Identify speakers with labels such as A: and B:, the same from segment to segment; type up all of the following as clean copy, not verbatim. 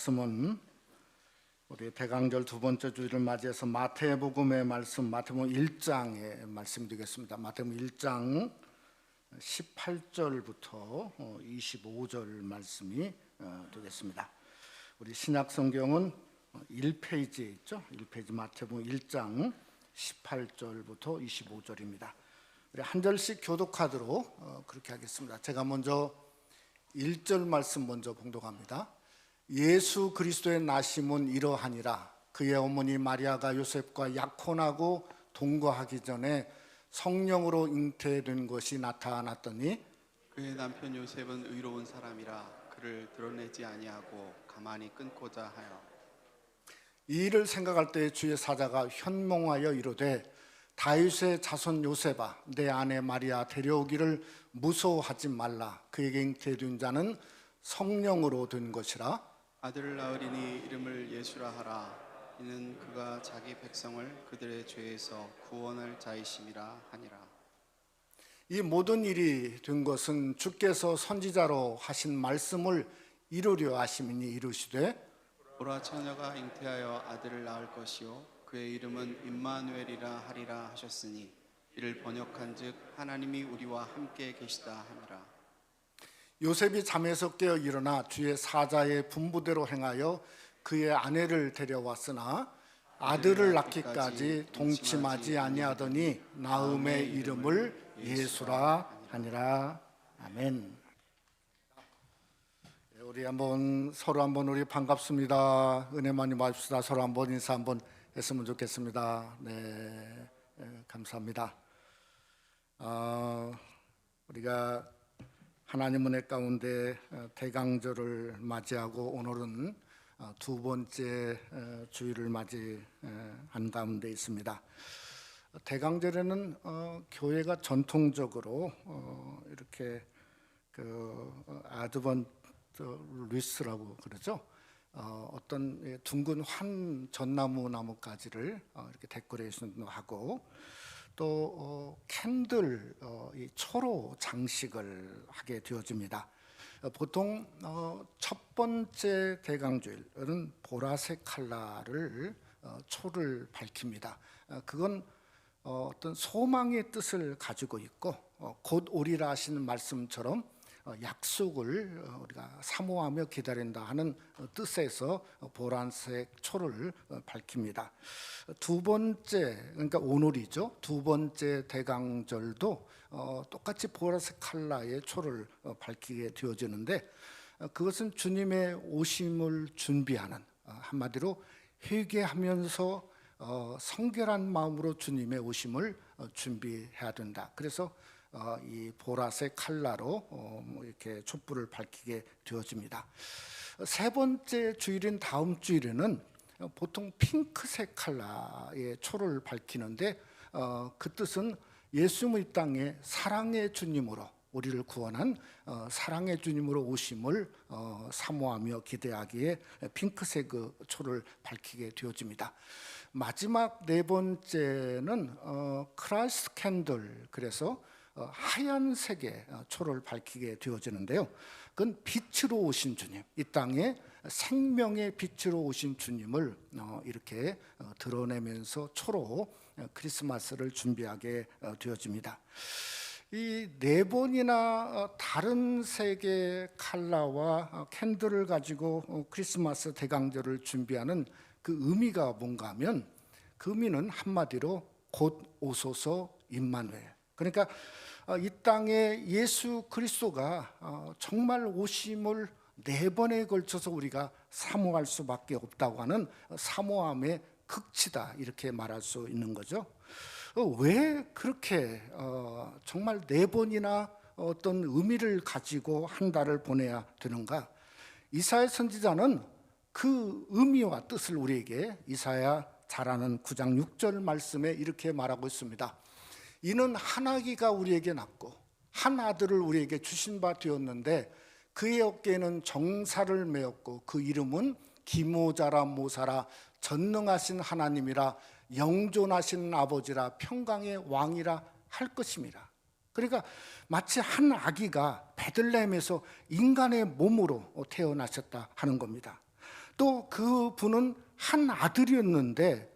A: 말씀은 우리 대강절 두 번째 주일을 맞이해서 마태복음의 말씀, 마태복음 1장의 말씀이 되겠습니다. 마태복음 1장 18절부터 25절 말씀이 되겠습니다. 우리 신약 성경은 1페이지에 있죠. 1페이지 마태복음 1장 18절부터 25절입니다. 우리 한 절씩 교독하도록 그렇게 하겠습니다. 제가 먼저 1절 말씀 먼저 봉독합니다. 예수 그리스도의 나심은 이러하니라. 그의 어머니 마리아가 요셉과 약혼하고 동거하기 전에 성령으로 잉태된 것이 나타났더니
B: 그의 남편 요셉은 의로운 사람이라 그를 드러내지 아니하고 가만히 끊고자 하여
A: 이 일을 생각할 때 주의 사자가 현몽하여 이르되 다윗의 자손 요셉아 내 아내 마리아 데려오기를 무서워하지 말라. 그에게 잉태된 자는 성령으로 된 것이라.
B: 아들을 낳으리니 이름을 예수라 하라. 이는 그가 자기 백성을 그들의 죄에서 구원할 자이심이라 하니라.
A: 이 모든 일이 된 것은 주께서 선지자로 하신 말씀을 이루려 하심이니 이르시되
B: 보라 처녀가 잉태하여 아들을 낳을 것이요 그의 이름은 임마누엘이라 하리라 하셨으니 이를 번역한즉 하나님이 우리와 함께 계시다 하니라.
A: 요셉이 잠에서 깨어 일어나 주의 사자의 분부대로 행하여 그의 아내를 데려왔으나 아들을 낳기까지 동침하지 아니하더니 나음의 이름을 예수라 하니라. 아멘. 우리 서로 한번 우리 반갑습니다. 은혜 많이 받읍시다. 서로 한번 인사 한번 했으면 좋겠습니다. 네, 감사합니다. 우리가 하나님 은혜 가운데 대강절을 맞이하고 오늘은 두 번째 주일을 맞이한 가운데 있습니다. 대강절에는 교회가 전통적으로 이렇게 아드번트 리스라고 그러죠. 어떤 둥근 환 전나무 나뭇가지를 이렇게 데코레이션도 하고 또 캔들, 이 초로 장식을 하게 되어집니다. 보통 첫 번째 대강주일은 보라색 칼라를 초를 밝힙니다. 그건 어떤 소망의 뜻을 가지고 있고 곧 오리라 하시는 말씀처럼 약속을 우리가 사모하며 기다린다 하는 뜻에서 보라색 초를 밝힙니다. 두 번째, 그러니까 오늘이죠. 두 번째 대강절도 똑같이 보라색 컬러의 초를 밝히게 되어지는데 그것은 주님의 오심을 준비하는, 한마디로 회개하면서 성결한 마음으로 주님의 오심을 준비해야 된다. 그래서 이 보라색 칼라로 이렇게 촛불을 밝히게 되어집니다. 세 번째 주일인 다음 주일에는 보통 핑크색 칼라의 초를 밝히는데 그 뜻은 예수님의 이 땅에 사랑의 주님으로 우리를 구원한 사랑의 주님으로 오심을 사모하며 기대하기에 핑크색 그 초를 밝히게 되어집니다. 마지막 네 번째는 크라이스트 캔들, 그래서 하얀색의 초를 밝히게 되어지는데요. 그건 빛으로 오신 주님, 이 땅에 생명의 빛으로 오신 주님을 이렇게 드러내면서 초로 크리스마스를 준비하게 되어집니다. 이 네 번이나 다른 색의 컬러와 캔들을 가지고 크리스마스 대강절을 준비하는 그 의미가 뭔가 하면 그 의미는 한마디로 곧 오소서 임마누엘, 그러니까 이 땅에 예수 그리스도가 정말 오심을 네 번에 걸쳐서 우리가 사모할 수밖에 없다고 하는 사모함의 극치다, 이렇게 말할 수 있는 거죠. 왜 그렇게 정말 네 번이나 어떤 의미를 가지고 한 달을 보내야 되는가? 이사야 선지자는 그 의미와 뜻을 우리에게 이사야 잘 아는 9장 6절 말씀에 이렇게 말하고 있습니다. 이는 한 아기가 우리에게 낳고 한 아들을 우리에게 주신 바 되었는데 그의 어깨에는 정사를 메었고 그 이름은 기모자라 모사라 전능하신 하나님이라 영존하신 아버지라 평강의 왕이라 할 것입니다. 그러니까 마치 한 아기가 베들레헴에서 인간의 몸으로 태어나셨다 하는 겁니다. 또 그분은 한 아들이었는데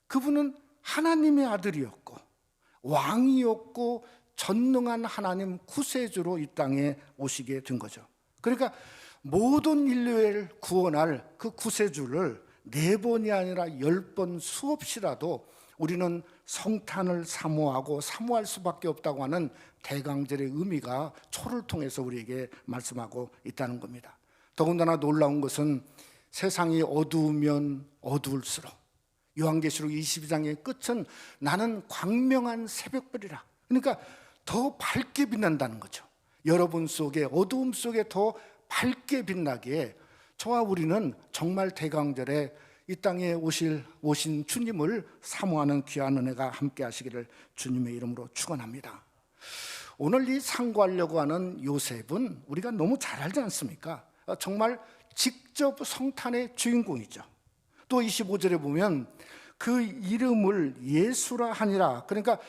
A: 그분은 하나님의 아들이었고 왕이었고 전능한 하나님 구세주로 이 땅에 오시게 된 거죠. 그러니까 모든 인류를 구원할 그 구세주를 4번이 아니라 10번 수없이라도 우리는 성탄을 사모하고 사모할 수밖에 없다고 하는 대강절의 의미가 초를 통해서 우리에게 말씀하고 있다는 겁니다. 더군다나 놀라운 것은 세상이 어두우면 어두울수록 요한계시록 22장의 끝은 나는 광명한 새벽별이라, 그러니까 더 밝게 빛난다는 거죠. 여러분 속에 어두움 속에 더 밝게 빛나기에 저와 우리는 정말 대강절에 이 땅에 오신 주님을 사모하는 귀한 은혜가 함께 하시기를 주님의 이름으로 축원합니다. 오늘 이 상고하려고 하는 요셉은 우리가 너무 잘 알지 않습니까? 정말 직접 성탄의 주인공이죠. 또 25절에 보면 그 이름을 예수라 하니라, 그러니까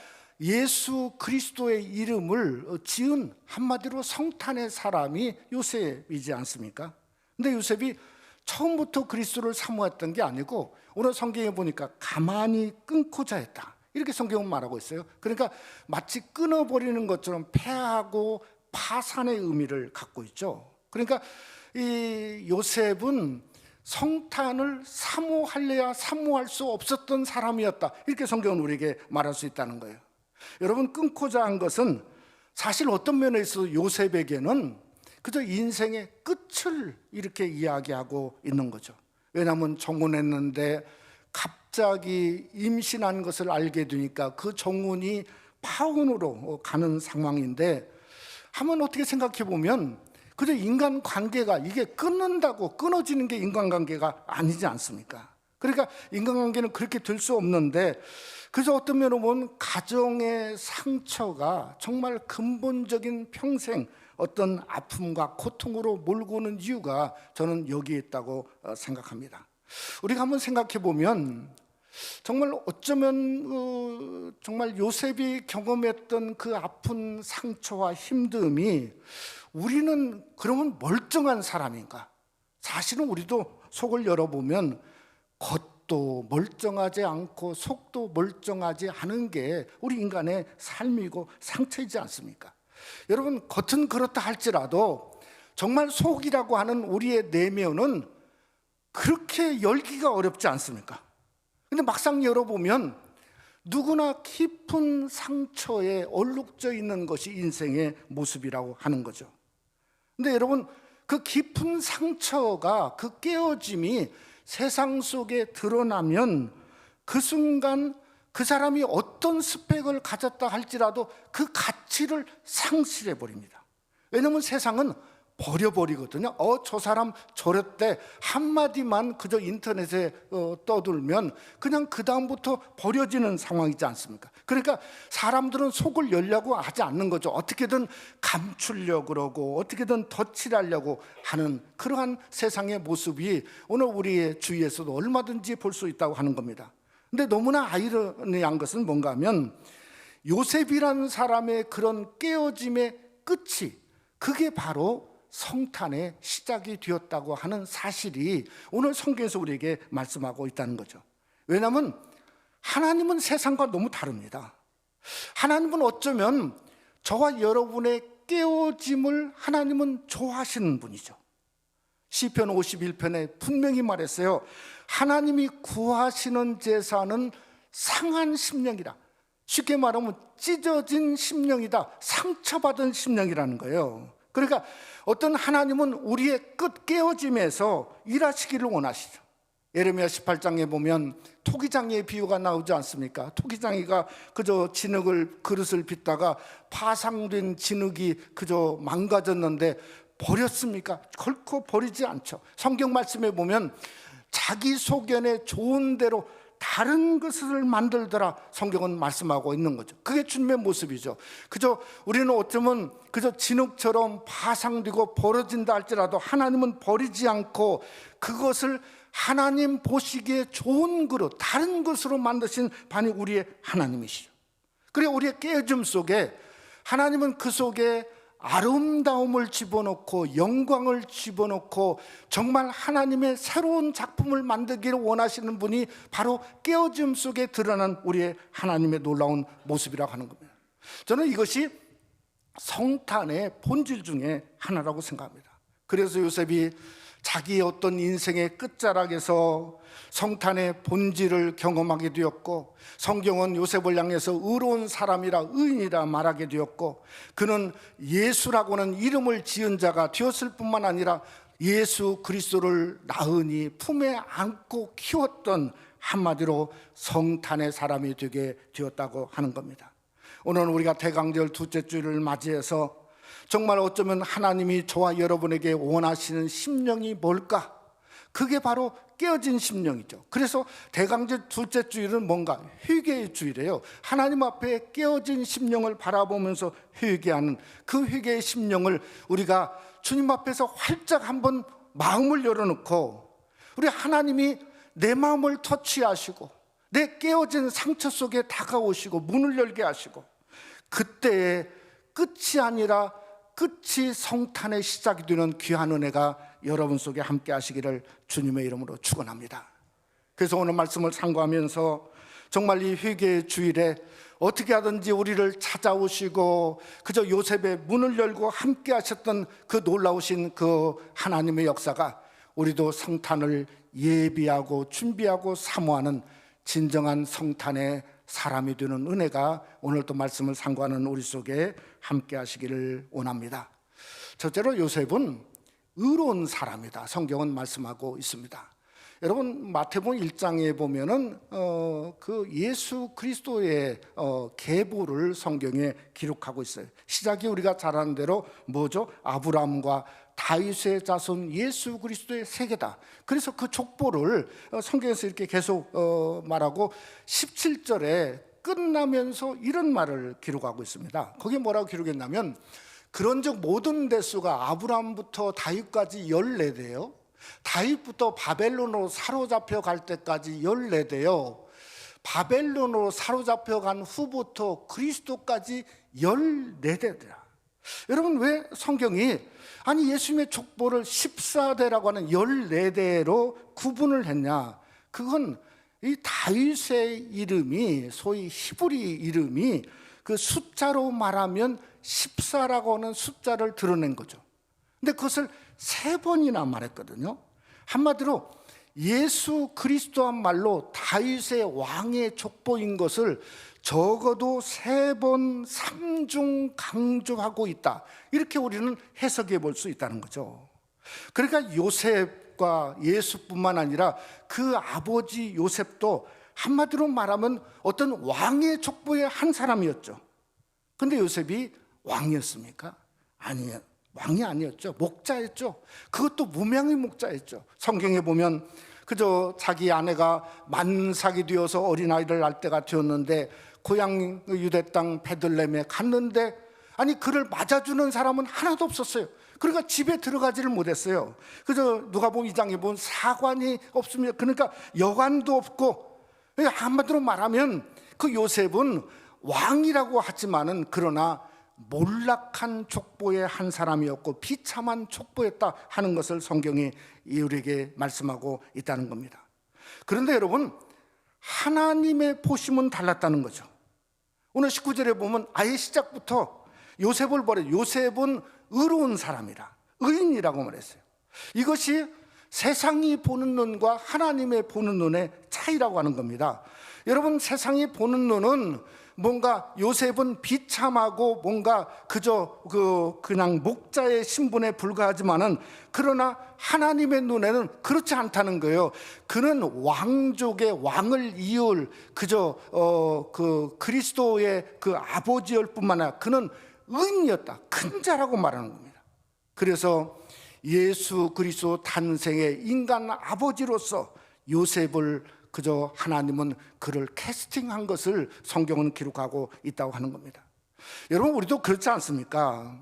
A: 예수 그리스도의 이름을 지은 한마디로 성탄의 사람이 요셉이지 않습니까? 근데 요셉이 처음부터 그리스도를 사모했던 게 아니고 오늘 성경에 보니까 가만히 끊고자 했다, 이렇게 성경은 말하고 있어요. 그러니까 마치 끊어버리는 것처럼 폐하고 파산의 의미를 갖고 있죠. 그러니까 이 요셉은 성탄을 사모할래야 사모할 수 없었던 사람이었다, 이렇게 성경은 우리에게 말할 수 있다는 거예요. 여러분, 끊고자 한 것은 사실 어떤 면에서 요셉에게는 그저 인생의 끝을 이렇게 이야기하고 있는 거죠. 왜냐하면 정혼했는데 갑자기 임신한 것을 알게 되니까 그 정혼이 파혼으로 가는 상황인데, 한번 어떻게 생각해 보면 그저 인간관계가 이게 끊는다고 끊어지는 게 인간관계가 아니지 않습니까? 그러니까 인간관계는 그렇게 될 수 없는데, 그래서 어떤 면으로 보면 가정의 상처가 정말 근본적인 평생 어떤 아픔과 고통으로 몰고 오는 이유가 저는 여기에 있다고 생각합니다. 우리가 한번 생각해 보면 정말 어쩌면 정말 요셉이 경험했던 그 아픈 상처와 힘듦이 우리는 그러면 멀쩡한 사람인가? 사실은 우리도 속을 열어보면 겉도 멀쩡하지 않고 속도 멀쩡하지 않은 게 우리 인간의 삶이고 상처이지 않습니까? 여러분, 겉은 그렇다 할지라도 정말 속이라고 하는 우리의 내면은 그렇게 열기가 어렵지 않습니까? 근데 막상 열어보면 누구나 깊은 상처에 얼룩져 있는 것이 인생의 모습이라고 하는 거죠. 근데 여러분, 그 깊은 상처가, 그 깨어짐이 세상 속에 드러나면 그 순간 그 사람이 어떤 스펙을 가졌다 할지라도 그 가치를 상실해 버립니다. 왜냐하면 세상은 버려버리거든요. 저 사람 저랬대 한마디만 그저 인터넷에 떠들면 그냥 그 다음부터 버려지는 상황이지 않습니까? 그러니까 사람들은 속을 열려고 하지 않는 거죠. 어떻게든 감추려고 그러고 어떻게든 덧칠하려고 하는 그러한 세상의 모습이 오늘 우리의 주위에서도 얼마든지 볼 수 있다고 하는 겁니다. 근데 너무나 아이러니한 것은 뭔가 하면 요셉이라는 사람의 그런 깨어짐의 끝이, 그게 바로 성탄의 시작이 되었다고 하는 사실이 오늘 성경에서 우리에게 말씀하고 있다는 거죠. 왜냐하면 하나님은 세상과 너무 다릅니다. 하나님은 어쩌면 저와 여러분의 깨어짐을 하나님은 좋아하시는 분이죠. 시편 51편에 분명히 말했어요. 하나님이 구하시는 제사는 상한 심령이라. 쉽게 말하면 찢어진 심령이다, 상처받은 심령이라는 거예요. 그러니까 어떤 하나님은 우리의 끝 깨어짐에서 일하시기를 원하시죠. 예레미야 18장에 보면 토기장이의 비유가 나오지 않습니까? 토기장이가 그저 그릇을 빚다가 파상된 진흙이 그저 망가졌는데 버렸습니까? 결코 버리지 않죠. 성경 말씀에 보면 자기 소견에 좋은 대로 다른 것을 만들더라, 성경은 말씀하고 있는 거죠. 그게 주님의 모습이죠. 그저 우리는 어쩌면 그저 진흙처럼 파상되고 벌어진다 할지라도 하나님은 버리지 않고 그것을 하나님 보시기에 좋은 그릇, 다른 것으로 만드신 반이 우리의 하나님이시죠. 그래, 우리의 깨어짐 속에 하나님은 그 속에 아름다움을 집어넣고 영광을 집어넣고 정말 하나님의 새로운 작품을 만들기를 원하시는 분이 바로 깨어짐 속에 드러난 우리의 하나님의 놀라운 모습이라고 하는 겁니다. 저는 이것이 성탄의 본질 중에 하나라고 생각합니다. 그래서 요셉이 자기의 어떤 인생의 끝자락에서 성탄의 본질을 경험하게 되었고, 성경은 요셉을 향해서 의로운 사람이라, 의인이라 말하게 되었고, 그는 예수라고는 이름을 지은 자가 되었을 뿐만 아니라 예수 그리스도를 나으니 품에 안고 키웠던, 한마디로 성탄의 사람이 되게 되었다고 하는 겁니다. 오늘 우리가 대강절 둘째 주일을 맞이해서 정말 어쩌면 하나님이 저와 여러분에게 원하시는 심령이 뭘까? 그게 바로 깨어진 심령이죠. 그래서 대강절 둘째 주일은 뭔가 회개의 주일이에요. 하나님 앞에 깨어진 심령을 바라보면서 회개하는 그 회개의 심령을 우리가 주님 앞에서 활짝 한번 마음을 열어놓고, 우리 하나님이 내 마음을 터치하시고 내 깨어진 상처 속에 다가오시고 문을 열게 하시고, 그때의 끝이 아니라 끝이 성탄의 시작이 되는 귀한 은혜가 여러분 속에 함께 하시기를 주님의 이름으로 축원합니다. 그래서 오늘 말씀을 상고하면서 정말 이 회개의 주일에 어떻게 하든지 우리를 찾아오시고 그저 요셉의 문을 열고 함께 하셨던 그 놀라우신 그 하나님의 역사가 우리도 성탄을 예비하고 준비하고 사모하는 진정한 성탄의 사람이 되는 은혜가 오늘도 말씀을 상고하는 우리 속에 함께 하시기를 원합니다. 첫째로 요셉은 의로운 사람이다, 성경은 말씀하고 있습니다. 여러분 마태복음 1장에 보면은 그 예수 그리스도의 계보를 성경에 기록하고 있어요. 시작이 우리가 잘 아는 대로 뭐죠? 아브라함과 다윗의 자손 예수 그리스도의 세계다. 그래서 그 족보를 성경에서 이렇게 계속 말하고 17절에 끝나면서 이런 말을 기록하고 있습니다. 거기에 뭐라고 기록했냐면, 그런즉 모든 대수가 아브라함부터 다윗까지 14대요, 다윗부터 바벨론으로 사로잡혀 갈 때까지 14대요, 바벨론으로 사로잡혀 간 후부터 그리스도까지 14대더라. 여러분, 왜 성경이 아니 예수님의 족보를 14대라고 하는 14대로 구분을 했냐? 그건 이 다윗의 이름이, 소위 히브리 이름이 그 숫자로 말하면 14라고 하는 숫자를 드러낸 거죠. 근데 그것을 3번이나 말했거든요. 한마디로 예수 그리스도한 말로 다윗의 왕의 족보인 것을 적어도 3번 3중 강조하고 있다, 이렇게 우리는 해석해 볼 수 있다는 거죠. 그러니까 요셉과 예수뿐만 아니라 그 아버지 요셉도 한마디로 말하면 어떤 왕의 족보의 한 사람이었죠. 근데 요셉이 왕이었습니까? 아니에요. 왕이 아니었죠. 목자였죠. 그것도 무명의 목자였죠. 성경에 보면 그저 자기 아내가 만삭이 되어서 어린아이를 낳을 때가 되었는데 고향 유대 땅 베들레헴에 갔는데 아니 그를 맞아주는 사람은 하나도 없었어요. 그러니까 집에 들어가지를 못했어요. 그래서 누가복음 2장에 보면 사관이 없습니다. 그러니까 여관도 없고, 한마디로 말하면 그 요셉은 왕이라고 하지만은 그러나 몰락한 족보의 한 사람이었고 비참한 족보였다 하는 것을 성경이 우리에게 말씀하고 있다는 겁니다. 그런데 여러분, 하나님의 보심은 달랐다는 거죠. 오늘 19절에 보면 아예 시작부터 요셉을 버려, 요셉은 의로운 사람이라, 의인이라고 말했어요. 이것이 세상이 보는 눈과 하나님의 보는 눈의 차이라고 하는 겁니다. 여러분, 세상이 보는 눈은 뭔가 요셉은 비참하고 뭔가 그저 그냥 목자의 신분에 불과하지만은, 그러나 하나님의 눈에는 그렇지 않다는 거예요. 그는 왕족의 왕을 이을 그저 그 그리스도의 그 아버지일 뿐만 아니라 그는 의인이었다, 큰 자라고 말하는 겁니다. 그래서 예수 그리스도 탄생의 인간 아버지로서 요셉을 그저 하나님은 그를 캐스팅한 것을 성경은 기록하고 있다고 하는 겁니다. 여러분, 우리도 그렇지 않습니까?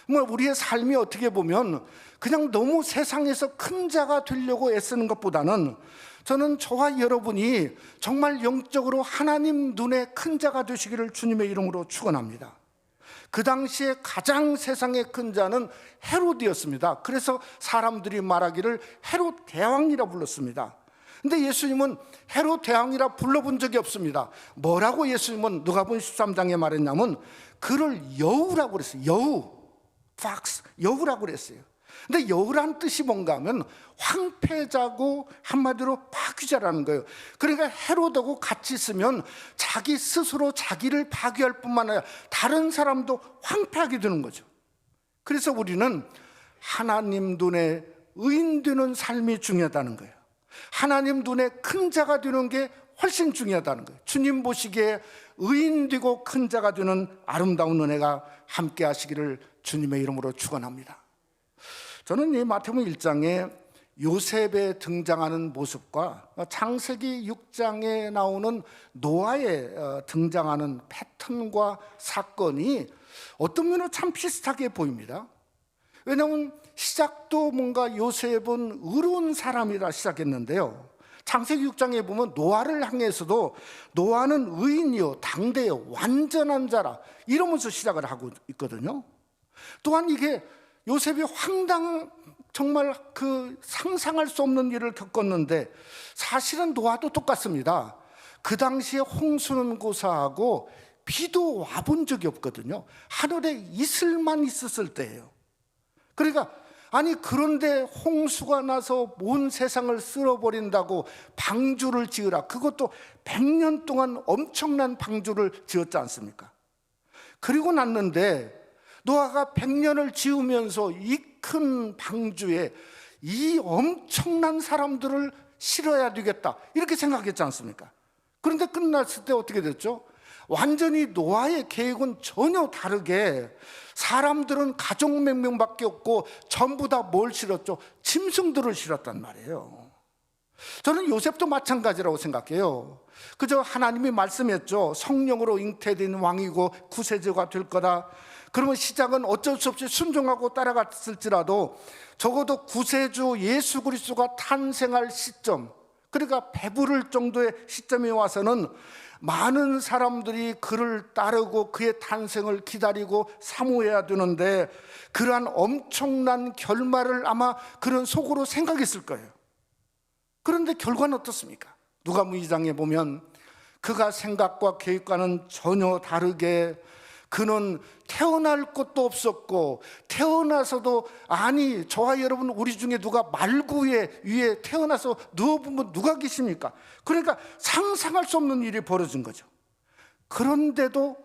A: 뭐 우리의 삶이 어떻게 보면 그냥 너무 세상에서 큰 자가 되려고 애쓰는 것보다는 저는 저와 여러분이 정말 영적으로 하나님 눈에 큰 자가 되시기를 주님의 이름으로 축원합니다. 그 당시에 가장 세상에 큰 자는 헤롯이었습니다. 그래서 사람들이 말하기를 헤롯 대왕이라 불렀습니다. 근데 예수님은 헤롯 대왕이라 불러본 적이 없습니다. 뭐라고 예수님은 누가복음 13장에 말했냐면 그를 여우라고 그랬어요. 여우, fox, 여우라고 그랬어요. 근데 여우란 뜻이 뭔가 하면 황폐자고 한마디로 파괴자라는 거예요. 그러니까 헤롯하고 같이 있으면 자기 스스로 자기를 파괴할 뿐만 아니라 다른 사람도 황폐하게 되는 거죠. 그래서 우리는 하나님 눈에 의인 되는 삶이 중요하다는 거예요. 하나님 눈에 큰 자가 되는 게 훨씬 중요하다는 거예요. 주님 보시기에 의인 되고 큰 자가 되는 아름다운 은혜가 함께 하시기를 주님의 이름으로 축원합니다. 저는 이 마태복음 1장에 요셉에 등장하는 모습과 창세기 6장에 나오는 노아에 등장하는 패턴과 사건이 어떤 면으로 참 비슷하게 보입니다. 왜냐하면 시작도 뭔가 요셉은 의로운 사람이라 시작했는데요, 창세기 6장에 보면 노아를 향해서도 노아는 의인이요 당대요 완전한 자라 이러면서 시작을 하고 있거든요. 또한 이게 요셉이 정말 그 상상할 수 없는 일을 겪었는데 사실은 노아도 똑같습니다. 그 당시에 홍수는 고사하고 비도 와본 적이 없거든요. 하늘에 이슬만 있었을 때예요. 그러니까 그런데 홍수가 나서 온 세상을 쓸어버린다고 방주를 지으라, 그것도 100년 동안 엄청난 방주를 지었지 않습니까? 그리고 났는데 노아가 100년을 지으면서 이 큰 방주에 이 엄청난 사람들을 실어야 되겠다 이렇게 생각했지 않습니까? 그런데 끝났을 때 어떻게 됐죠? 완전히 노아의 계획은 전혀 다르게 사람들은 가족 몇 명밖에 없고 전부 다 뭘 실었죠? 짐승들을 실었단 말이에요. 저는 요셉도 마찬가지라고 생각해요. 그저 하나님이 말씀했죠. 성령으로 잉태된 왕이고 구세주가 될 거다. 그러면 시작은 어쩔 수 없이 순종하고 따라갔을지라도 적어도 구세주 예수 그리스도가 탄생할 시점, 그러니까 배부를 정도의 시점에 와서는 많은 사람들이 그를 따르고 그의 탄생을 기다리고 사모해야 되는데 그러한 엄청난 결말을 아마 그런 속으로 생각했을 거예요. 그런데 결과는 어떻습니까? 누가복음 2장에 보면 그가 생각과 계획과는 전혀 다르게 그는 태어날 것도 없었고 태어나서도 저와 여러분 우리 중에 누가 말구에 위에 태어나서 누워보면 누가 계십니까? 그러니까 상상할 수 없는 일이 벌어진 거죠. 그런데도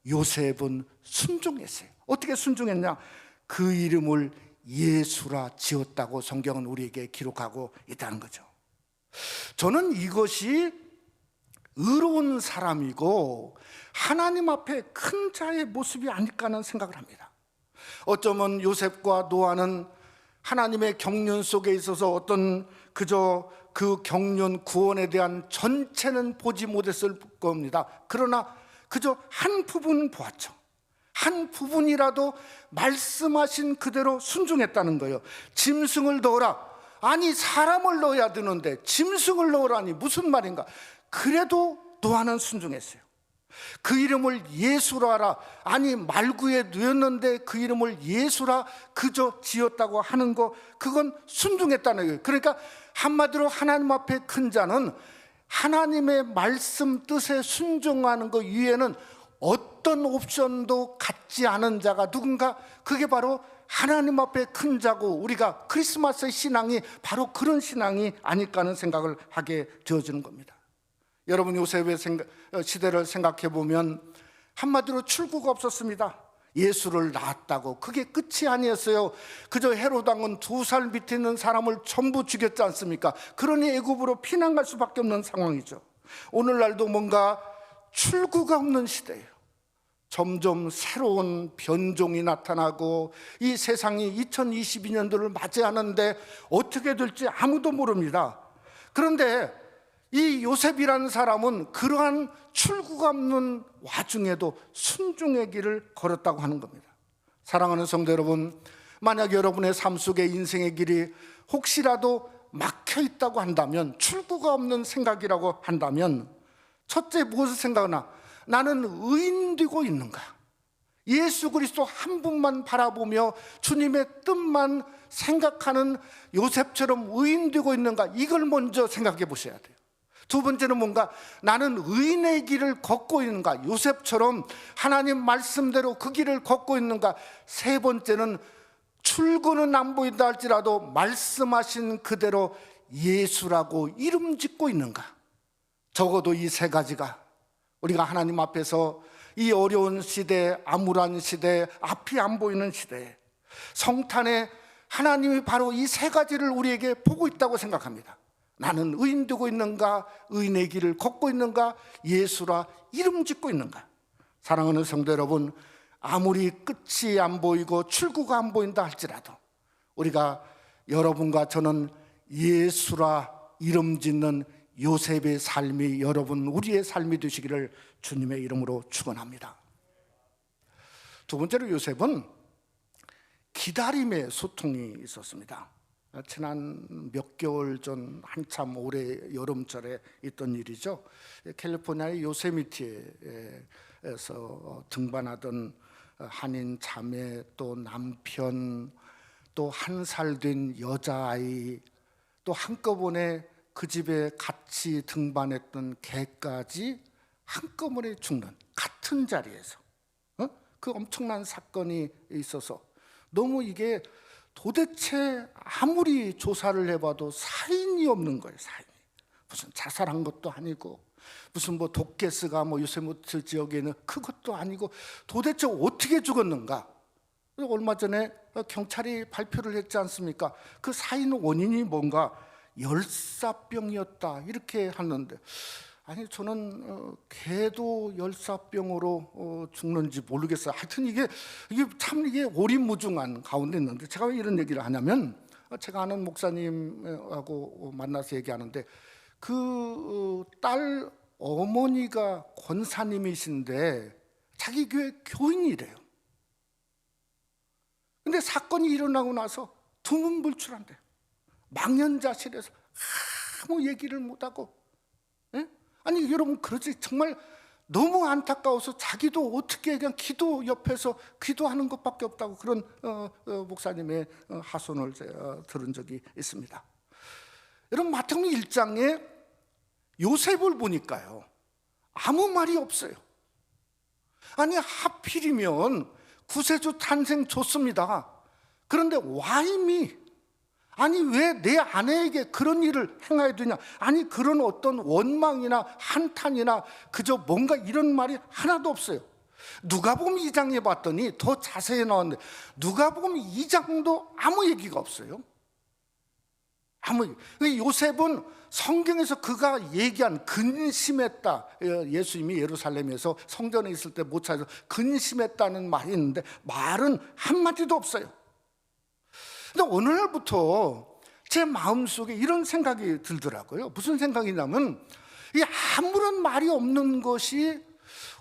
A: 요셉은 순종했어요. 어떻게 순종했냐? 그 이름을 예수라 지었다고 성경은 우리에게 기록하고 있다는 거죠. 저는 이것이 의로운 사람이고 하나님 앞에 큰 자의 모습이 아닐까 하는 생각을 합니다. 어쩌면 요셉과 노아는 하나님의 경륜 속에 있어서 어떤 그저 그 경륜 구원에 대한 전체는 보지 못했을 겁니다. 그러나 그저 한 부분 보았죠. 한 부분이라도 말씀하신 그대로 순종했다는 거예요. 짐승을 넣어라. 사람을 넣어야 되는데 짐승을 넣으라니 무슨 말인가? 그래도 노아는 순종했어요. 그 이름을 예수라 하라. 말구에 누였는데 그 이름을 예수라 그저 지었다고 하는 거, 그건 순종했다는 거예요. 그러니까 한마디로 하나님 앞에 큰 자는 하나님의 말씀 뜻에 순종하는 것 위에는 어떤 옵션도 갖지 않은 자가 누군가, 그게 바로 하나님 앞에 큰 자고 우리가 크리스마스의 신앙이 바로 그런 신앙이 아닐까 하는 생각을 하게 되어지는 겁니다. 여러분 요셉의 시대를 생각해 보면 한마디로 출구가 없었습니다. 예수를 낳았다고 그게 끝이 아니었어요. 그저 헤롯 왕은 2살 밑에 있는 사람을 전부 죽였지 않습니까? 그러니 애굽으로 피난갈 수밖에 없는 상황이죠. 오늘날도 뭔가 출구가 없는 시대예요. 점점 새로운 변종이 나타나고 이 세상이 2022년도를 맞이하는데 어떻게 될지 아무도 모릅니다. 그런데 이 요셉이라는 사람은 그러한 출구가 없는 와중에도 순종의 길을 걸었다고 하는 겁니다. 사랑하는 성도 여러분, 만약 여러분의 삶 속에 인생의 길이 혹시라도 막혀 있다고 한다면, 출구가 없는 생각이라고 한다면 첫째 무엇을 생각하나? 나는 의인되고 있는가? 예수 그리스도 한 분만 바라보며 주님의 뜻만 생각하는 요셉처럼 의인되고 있는가, 이걸 먼저 생각해 보셔야 돼요. 두 번째는 뭔가 나는 의인의 길을 걷고 있는가, 요셉처럼 하나님 말씀대로 그 길을 걷고 있는가. 세 번째는 출구는 안 보인다 할지라도 말씀하신 그대로 예수라고 이름 짓고 있는가. 적어도 이 세 가지가 우리가 하나님 앞에서 이 어려운 시대, 암울한 시대, 앞이 안 보이는 시대에 성탄에 하나님이 바로 이 세 가지를 우리에게 보고 있다고 생각합니다. 나는 의인 되고 있는가, 의인의 길을 걷고 있는가, 예수라 이름 짓고 있는가. 사랑하는 성도 여러분, 아무리 끝이 안 보이고 출구가 안 보인다 할지라도 우리가, 여러분과 저는 예수라 이름 짓는 요셉의 삶이 여러분, 우리의 삶이 되시기를 주님의 이름으로 축원합니다. 두 번째로 요셉은 기다림의 소통이 있었습니다. 지난 몇 개월 전, 한참 올해 여름철에 있던 일이죠. 캘리포니아의 요세미티에서 등반하던 한인 자매, 또 남편, 또 1살 된 여자아이, 또 한꺼번에 그 집에 같이 등반했던 개까지 한꺼번에 죽는, 같은 자리에서 그 엄청난 사건이 있어서 너무 이게 도대체 아무리 조사를 해봐도 사인이 없는 거예요. 사인이 무슨 자살한 것도 아니고, 무슨 뭐 독게스가 뭐 요세미티 지역에는 그것도 아니고, 도대체 어떻게 죽었는가. 얼마 전에 경찰이 발표를 했지 않습니까? 그 사인 원인이 뭔가 열사병이었다 이렇게 하는데, 아니 저는 개도 열사병으로 죽는지 모르겠어요. 하여튼 이게 참 이게 오리무중한 가운데 있는데, 제가 왜 이런 얘기를 하냐면, 제가 아는 목사님하고 만나서 얘기하는데, 그 딸 어머니가 권사님이신데 자기 교회 교인이래요. 근데 사건이 일어나고 나서 두문불출한대요. 망연자실해서 아무 얘기를 못하고. 예? 아니 여러분, 그러지 정말 너무 안타까워서 자기도 어떻게 그냥 기도 옆에서 기도하는 것밖에 없다고, 그런 목사님의 하소연을 들은 적이 있습니다. 여러분, 마태복음 1장에 요셉을 보니까요, 아무 말이 없어요. 아니 하필이면 구세주 탄생 좋습니다. 그런데 와임이, 아니 왜 내 아내에게 그런 일을 행해야 되냐, 아니 그런 어떤 원망이나 한탄이나 그저 뭔가 이런 말이 하나도 없어요. 누가복음 2장에 봤더니 더 자세히 나왔는데, 누가복음 2장도 아무 얘기가 없어요. 아무. 요셉은 성경에서 그가 얘기한 근심했다, 예수님이 예루살렘에서 성전에 있을 때 못 찾아서 근심했다는 말이 있는데 말은 한마디도 없어요. 근데 어느 날부터 제 마음속에 이런 생각이 들더라고요. 무슨 생각이냐면, 이 아무런 말이 없는 것이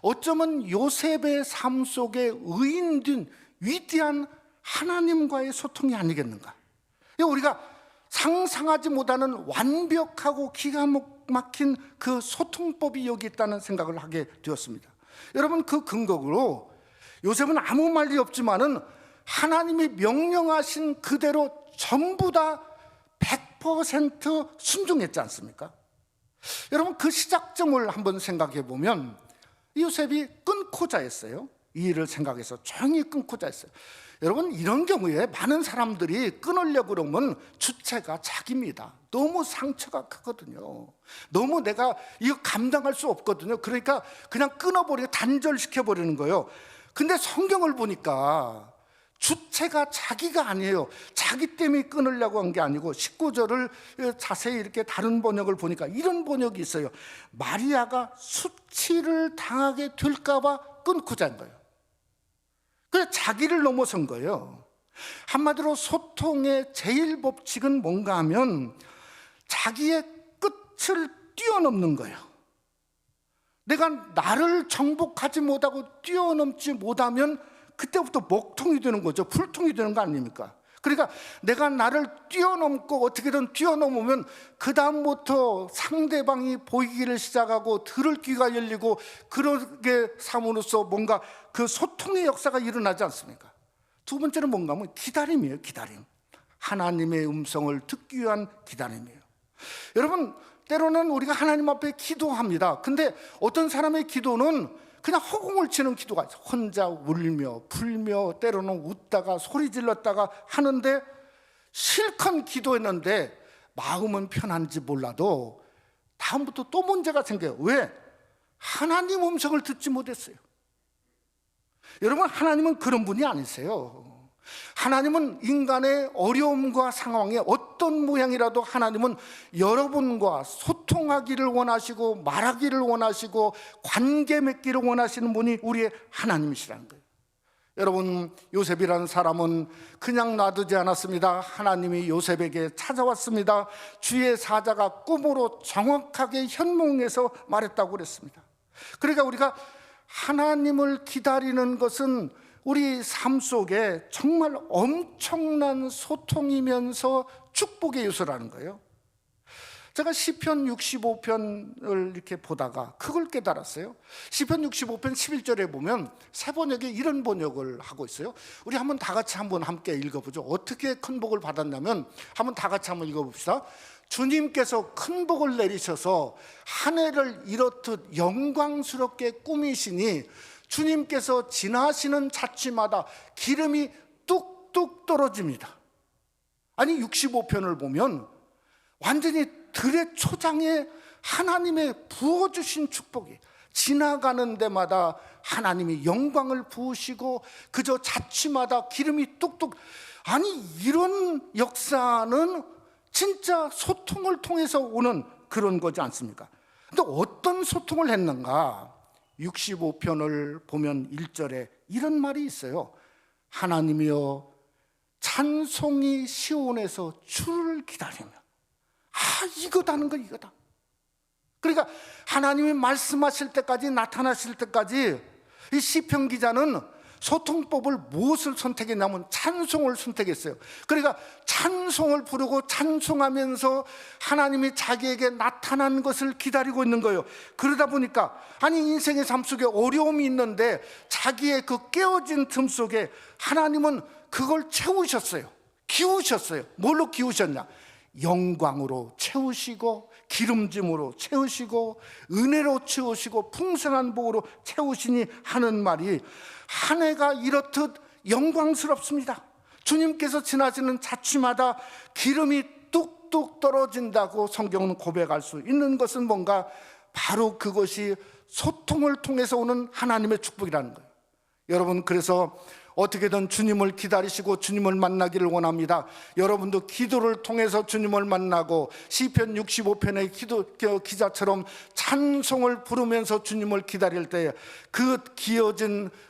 A: 어쩌면 요셉의 삶 속에 의인된 위대한 하나님과의 소통이 아니겠는가. 우리가 상상하지 못하는 완벽하고 기가 막힌 그 소통법이 여기 있다는 생각을 하게 되었습니다. 여러분, 그 근거로 요셉은 아무 말이 없지만은 하나님이 명령하신 그대로 전부 다 100% 순종했지 않습니까? 여러분, 그 시작점을 한번 생각해 보면, 요셉이 끊고자 했어요. 이 일을 생각해서 조용히 끊고자 했어요. 여러분, 이런 경우에 많은 사람들이 끊으려고 그러면 주체가 자기입니다. 너무 상처가 크거든요. 너무 내가 이거 감당할 수 없거든요. 그러니까 그냥 끊어버리고 단절시켜버리는 거예요. 근데 성경을 보니까 주체가 자기가 아니에요. 자기 때문에 끊으려고 한 게 아니고, 19절을 자세히 이렇게 다른 번역을 보니까 이런 번역이 있어요. 마리아가 수치를 당하게 될까 봐 끊고자 한 거예요. 그래서 자기를 넘어선 거예요. 한마디로 소통의 제일 법칙은 뭔가 하면 자기의 끝을 뛰어넘는 거예요. 내가 나를 정복하지 못하고 뛰어넘지 못하면 그때부터 먹통이 되는 거죠. 불통이 되는 거 아닙니까? 그러니까 내가 나를 뛰어넘고 어떻게든 뛰어넘으면 그 다음부터 상대방이 보이기를 시작하고 들을 귀가 열리고 그러게 삼으로써 뭔가 그 소통의 역사가 일어나지 않습니까? 두 번째는 뭔가 하면 기다림이에요. 기다림. 하나님의 음성을 듣기 위한 기다림이에요. 여러분, 때로는 우리가 하나님 앞에 기도합니다. 근데 어떤 사람의 기도는 그냥 허공을 치는 기도가 있어요. 혼자 울며 불며 때로는 웃다가 소리 질렀다가 하는데 실컷 기도했는데 마음은 편한지 몰라도 다음부터 또 문제가 생겨요. 왜? 하나님 음성을 듣지 못했어요. 여러분, 하나님은 그런 분이 아니세요. 하나님은 인간의 어려움과 상황에 어떤 모양이라도 하나님은 여러분과 소통하기를 원하시고 말하기를 원하시고 관계 맺기를 원하시는 분이 우리의 하나님이시라는 거예요. 여러분, 요셉이라는 사람은 그냥 놔두지 않았습니다. 하나님이 요셉에게 찾아왔습니다. 주의 사자가 꿈으로 정확하게 현몽해서 말했다고 그랬습니다. 그러니까 우리가 하나님을 기다리는 것은 우리 삶 속에 정말 엄청난 소통이면서 축복의 요소라는 거예요. 제가 시편 65편을 이렇게 보다가 그걸 깨달았어요. 시편 65편 11절에 보면 새 번역에 이런 번역을 하고 있어요. 우리 한번 다 같이 한번 함께 읽어보죠. 어떻게 큰 복을 받았냐면 한번 다 같이 한번 읽어봅시다. 주님께서 큰 복을 내리셔서 한 해를 이렇듯 영광스럽게 꾸미시니 주님께서 지나시는 자취마다 기름이 뚝뚝 떨어집니다. 아니 65편을 보면 완전히 들의 초장에 하나님의 부어주신 축복이 지나가는 데마다 하나님이 영광을 부으시고 그저 자취마다 기름이 뚝뚝. 아니 이런 역사는 진짜 소통을 통해서 오는 그런 거지 않습니까? 근데 어떤 소통을 했는가? 65편을 보면 1절에 이런 말이 있어요. 하나님이여 찬송이 시온에서 주를 기다리며. 이거다는 거 이거다. 그러니까 하나님이 말씀하실 때까지 나타나실 때까지 이 시편 기자는 소통법을 무엇을 선택했냐면 찬송을 선택했어요. 그러니까 찬송을 부르고 찬송하면서 하나님이 자기에게 나타난 것을 기다리고 있는 거예요. 그러다 보니까 아니 인생의 삶 속에 어려움이 있는데 자기의 그 깨어진 틈 속에 하나님은 그걸 채우셨어요. 기우셨어요. 뭘로 기우셨냐? 영광으로 채우시고 기름짐으로 채우시고 은혜로 채우시고 풍성한 복으로 채우시니 하는 말이 한 해가 이렇듯 영광스럽습니다. 주님께서 지나시는 자취마다 기름이 뚝뚝 떨어진다고 성경은 고백할 수 있는 것은 뭔가 바로 그것이 소통을 통해서 오는 하나님의 축복이라는 거예요. 여러분, 그래서 어떻게든 주님을 기다리시고 주님을 만나기를 원합니다. 여러분도 기도를 통해서 주님을 만나고 시편 65편의 기도 기자처럼 찬송을 부르면서 주님을 기다릴 때 그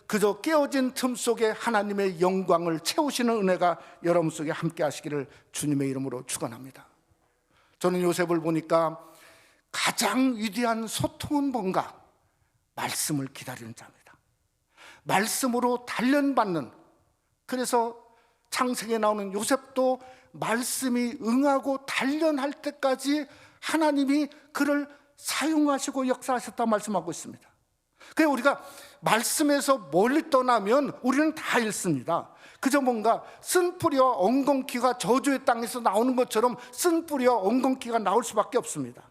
A: 그저 깨어진 틈 속에 하나님의 영광을 채우시는 은혜가 여러분 속에 함께 하시기를 주님의 이름으로 축원합니다. 저는 요셉을 보니까 가장 위대한 소통은 뭔가? 말씀을 기다리는 자입니다. 말씀으로 단련받는, 그래서 창세기에 나오는 요셉도 말씀이 응하고 단련할 때까지 하나님이 그를 사용하시고 역사하셨다 말씀하고 있습니다. 그래서 우리가 말씀에서 멀리 떠나면 우리는 다 잃습니다. 그저 뭔가 쓴뿌리와 엉겅퀴가 저주의 땅에서 나오는 것처럼 쓴뿌리와 엉겅퀴가 나올 수밖에 없습니다.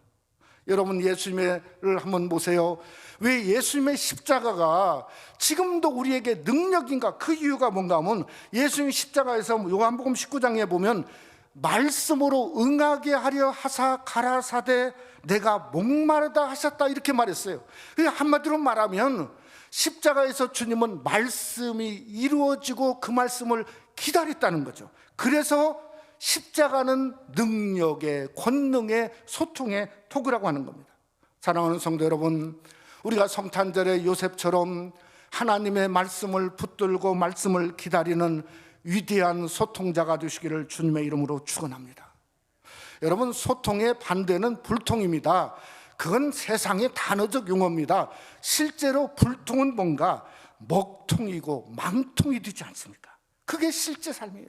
A: 여러분, 예수님을 한번 보세요. 왜 예수님의 십자가가 지금도 우리에게 능력인가? 그 이유가 뭔가 하면 예수님 십자가에서 요한복음 19장에 보면 말씀으로 응하게 하려 하사 가라사대 내가 목마르다 하셨다 이렇게 말했어요. 한마디로 말하면 십자가에서 주님은 말씀이 이루어지고 그 말씀을 기다렸다는 거죠. 그래서 십자가는 능력의, 권능의, 소통의 도구라고 하는 겁니다. 사랑하는 성도 여러분, 우리가 성탄절에 요셉처럼 하나님의 말씀을 붙들고 말씀을 기다리는 위대한 소통자가 되시기를 주님의 이름으로 축원합니다. 여러분, 소통의 반대는 불통입니다. 그건 세상의 단어적 용어입니다. 실제로 불통은 뭔가 먹통이고 망통이 되지 않습니까? 그게 실제 삶이에요.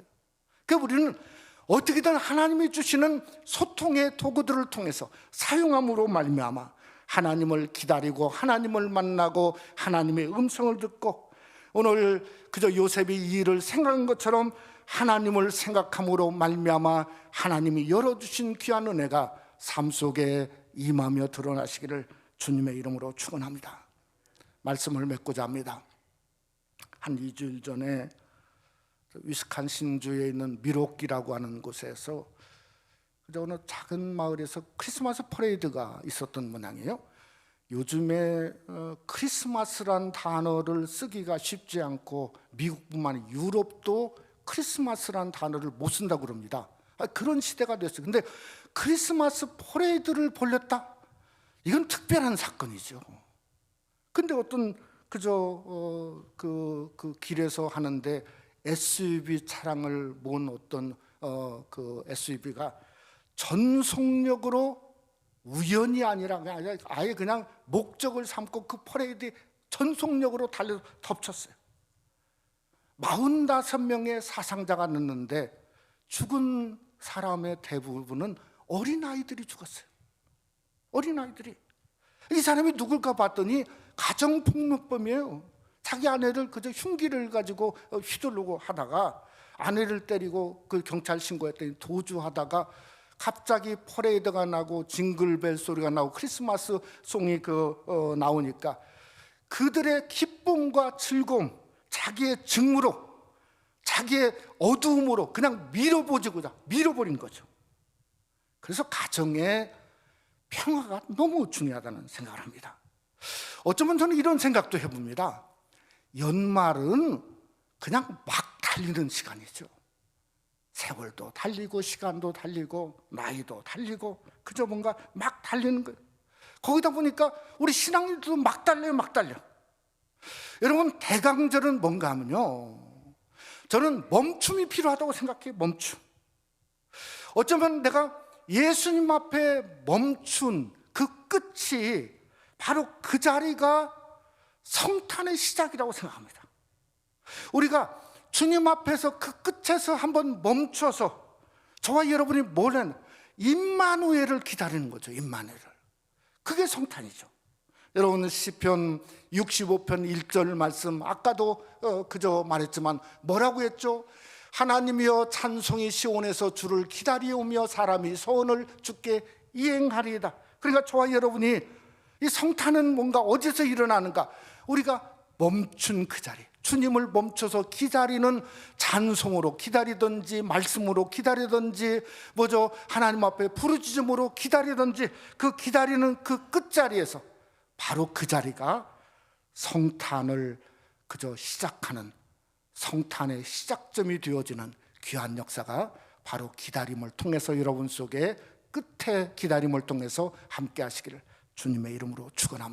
A: 그 우리는 어떻게든 하나님이 주시는 소통의 도구들을 통해서 사용함으로 말미암아 하나님을 기다리고 하나님을 만나고 하나님의 음성을 듣고, 오늘 그저 요셉이 이 일을 생각한 것처럼 하나님을 생각함으로 말미암아 하나님이 열어주신 귀한 은혜가 삶 속에 임하며 드러나시기를 주님의 이름으로 축원합니다. 말씀을 맺고자 합니다. 한 2주일 전에 위스콘신주에 있는 미로키라고 하는 곳에서 어느 작은 마을에서 크리스마스 퍼레이드가 있었던 모양이에요. 요즘에 크리스마스란 단어를 쓰기가 쉽지 않고 미국뿐만 아니라 유럽도 크리스마스란 단어를 못 쓴다고 그럽니다. 그런 시대가 됐어요. 근데 크리스마스 퍼레이드를 벌였다? 이건 특별한 사건이죠. 근데 어떤 그 길에서 하는데 SUV 차량을 모은 어떤 그 SUV가 전속력으로 우연이 아니라 아예 그냥 목적을 삼고 그 퍼레이드에 전속력으로 달려 덮쳤어요. 45명의 사상자가 났는데 죽은 사람의 대부분은 어린아이들이 죽었어요. 어린아이들이. 이 사람이 누굴까 봤더니 가정폭력범이에요. 자기 아내를 그저 흉기를 가지고 휘두르고 하다가 아내를 때리고 그 경찰 신고했더니 도주하다가 갑자기 퍼레이드가 나고 징글벨 소리가 나고 크리스마스 송이 나오니까 그들의 기쁨과 즐거움, 자기의 증무로, 자기의 어두움으로 그냥 밀어버린 거죠. 그래서 가정의 평화가 너무 중요하다는 생각을 합니다. 어쩌면 저는 이런 생각도 해봅니다. 연말은 그냥 막 달리는 시간이죠. 세월도 달리고 시간도 달리고 나이도 달리고 그저 뭔가 막 달리는 거예요. 거기다 보니까 우리 신앙인들도 막 달려. 여러분, 대강절은 뭔가 하면요, 저는 멈춤이 필요하다고 생각해요. 멈춤. 어쩌면 내가 예수님 앞에 멈춘 그 끝이 바로 그 자리가 성탄의 시작이라고 생각합니다. 우리가 주님 앞에서 그 끝에서 한번 멈춰서 저와 여러분이 뭘 했나? 임마누엘을 기다리는 거죠. 임마누엘을. 그게 성탄이죠. 여러분, 시편 65편 1절 말씀 아까도 그저 말했지만 뭐라고 했죠? 하나님이여 찬송이 시온에서 주를 기다리오며 사람이 소원을 주께 이행하리이다. 그러니까 저와 여러분이 이 성탄은 뭔가 어디서 일어나는가? 우리가 멈춘 그 자리, 주님을 멈춰서 기다리는 찬송으로 기다리든지 말씀으로 기다리든지 하나님 앞에 부르짖음으로 기다리든지 그 기다리는 그 끝자리에서 바로 그 자리가 성탄을 그저 시작하는, 성탄의 시작점이 되어지는 귀한 역사가 바로 기다림을 통해서 여러분 속에 끝에 기다림을 통해서 함께 하시기를 주님의 이름으로 축원합니다.